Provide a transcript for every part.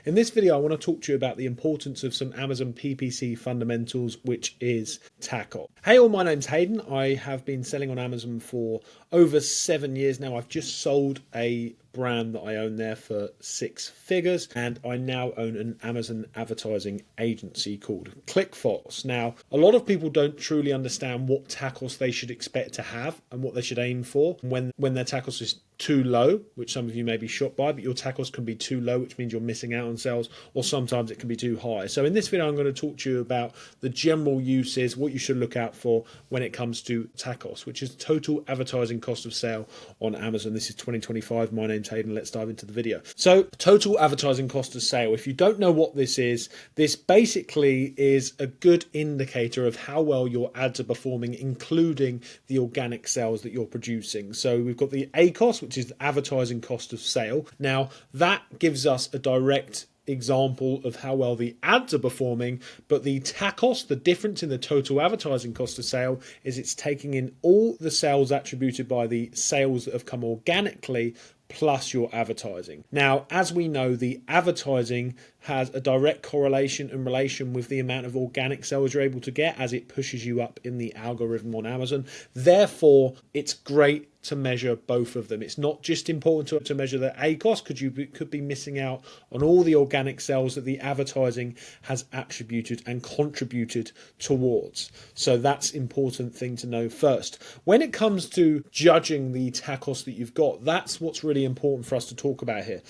In this video, I want to talk to you about the importance of some Amazon PPC fundamentals, which is TACoS. Hey all, my name's Hayden. I have been selling on Amazon for over 7 years now. I've just sold a brand that I own there for 6 figures, and I now own an Amazon advertising agency called ClickForce. Now, a lot of people don't truly understand what TACoS they should expect to have and what they should aim for when their TACoS is too low, which some of you may be shocked by, but your TACoS can be too low, which means you're missing out on sales, or sometimes it can be too high. So in this video, I'm going to talk to you about the general uses, what you should look out for when it comes to TACoS, which is total advertising cost of sale on Amazon. This is 2025. My name's Hayden. Let's dive into the video. So total advertising cost of sale. If you don't know what this is, this basically is a good indicator of how well your ads are performing, including the organic sales that you're producing. So we've got the ACoS, which is the advertising cost of sale. Now that gives us a direct example of how well the ads are performing, but the TACoS, the difference in the total advertising cost of sale, is it's taking in all the sales attributed by the sales that have come organically plus your advertising. Now, as we know, the advertising has a direct correlation and relation with the amount of organic sales you're able to get as it pushes you up in the algorithm on Amazon. Therefore, it's great to measure both of them. It's not just important to measure the ACoS, because you could be missing out on all the organic sales that the advertising has attributed and contributed towards. So that's an important thing to know first. When it comes to judging the TACoS that you've got, that's what's really important for us to talk about here.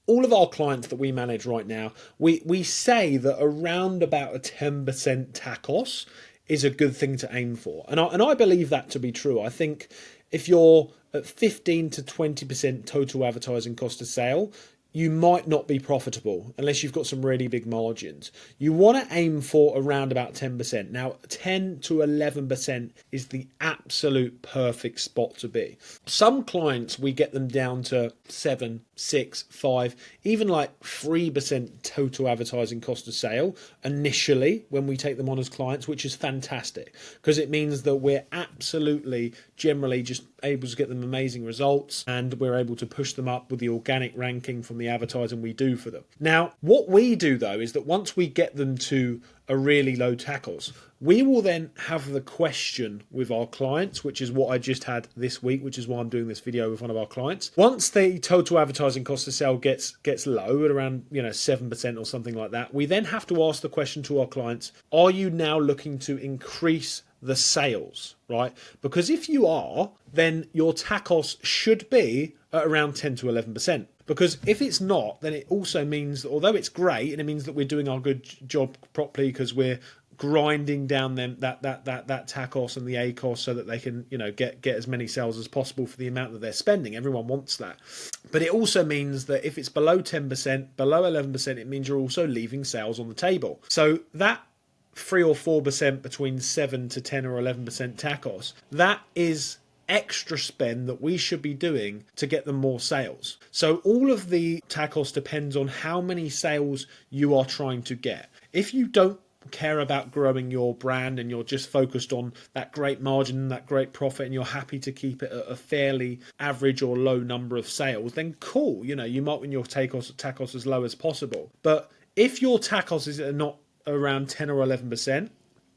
All of our clients that we manage right now, we say that around about a 10% TACoS is a good thing to aim for. And I believe that to be true. I think if you're at 15 to 20% total advertising cost of sale, you might not be profitable unless you've got some really big margins. You want to aim for around about 10%. Now, 10 to 11% is the absolute perfect spot to be. Some clients, we get them down to 7, 6, 5, even like 3% total advertising cost of sale initially when we take them on as clients, which is fantastic because it means that we're absolutely generally just able to get them amazing results, and we're able to push them up with the organic ranking from the advertising we do for them. Now, what we do though is that once we get them to a really low TACoS, we will then have the question with our clients, which is what I just had this week, which is why I'm doing this video with one of our clients. Once the total advertising cost of sale gets low at around 7% or something like that, we then have to ask the question to our clients, are you now looking to increase the sales, right? Because if you are, then your TACoS should be at around 10 to 11%. Because if it's not, then it also means that although it's great and it means that we're doing our good job properly because we're grinding down them that TACoS and the ACoS so that they can get as many sales as possible for the amount that they're spending. Everyone wants that. But it also means that if it's below 10%, below 11%, it means you're also leaving sales on the table. So that 3 or 4% between 7 to 10 or 11% TACoS, that is extra spend that we should be doing to get them more sales. So all of the TACoS depends on how many sales you are trying to get. If you don't care about growing your brand and you're just focused on that great margin and that great profit and you're happy to keep it at a fairly average or low number of sales, then cool, you might want your TACoS as low as possible. But if your TACoS is not around 10 or 11%,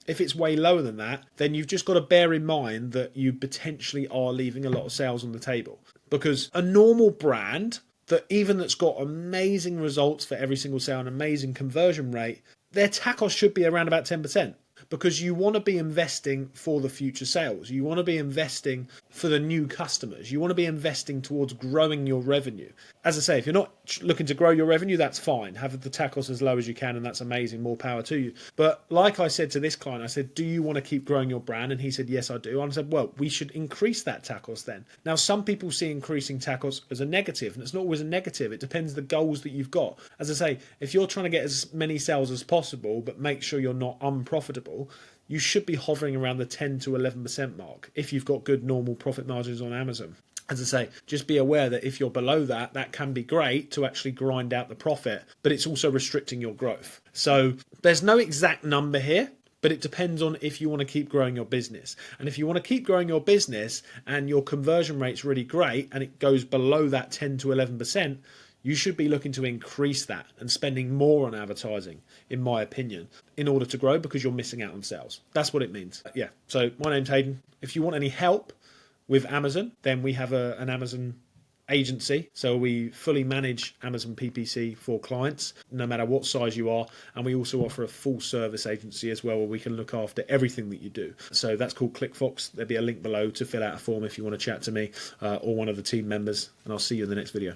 if it's way lower than that, then you've just got to bear in mind that you potentially are leaving a lot of sales on the table. Because a normal brand that's got amazing results for every single sale and amazing conversion rate, their TACoS should be around about 10%. Because you want to be investing for the future sales. You want to be investing for the new customers. You want to be investing towards growing your revenue. As I say, if you're not looking to grow your revenue, that's fine. Have the TACoS as low as you can, and that's amazing. More power to you. But like I said to this client, I said, do you want to keep growing your brand? And he said, yes, I do. And I said, well, we should increase that TACoS then. Now, some people see increasing TACoS as a negative, and it's not always a negative. It depends the goals that you've got. As I say, if you're trying to get as many sales as possible, but make sure you're not unprofitable, you should be hovering around the 10 to 11% mark if you've got good normal profit margins on Amazon. As I say, just be aware that if you're below that, that can be great to actually grind out the profit, but it's also restricting your growth. So there's no exact number here, but it depends on if you want to keep growing your business. And if you want to keep growing your business and your conversion rate's really great and it goes below that 10 to 11%, you should be looking to increase that and spending more on advertising, in my opinion, in order to grow, because you're missing out on sales. That's what it means. Yeah. So my name's Hayden. If you want any help with Amazon, then we have an Amazon agency. So we fully manage Amazon PPC for clients, no matter what size you are. And we also offer a full service agency as well, where we can look after everything that you do. So that's called ClickFox. There'll be a link below to fill out a form if you want to chat to me or one of the team members. And I'll see you in the next video.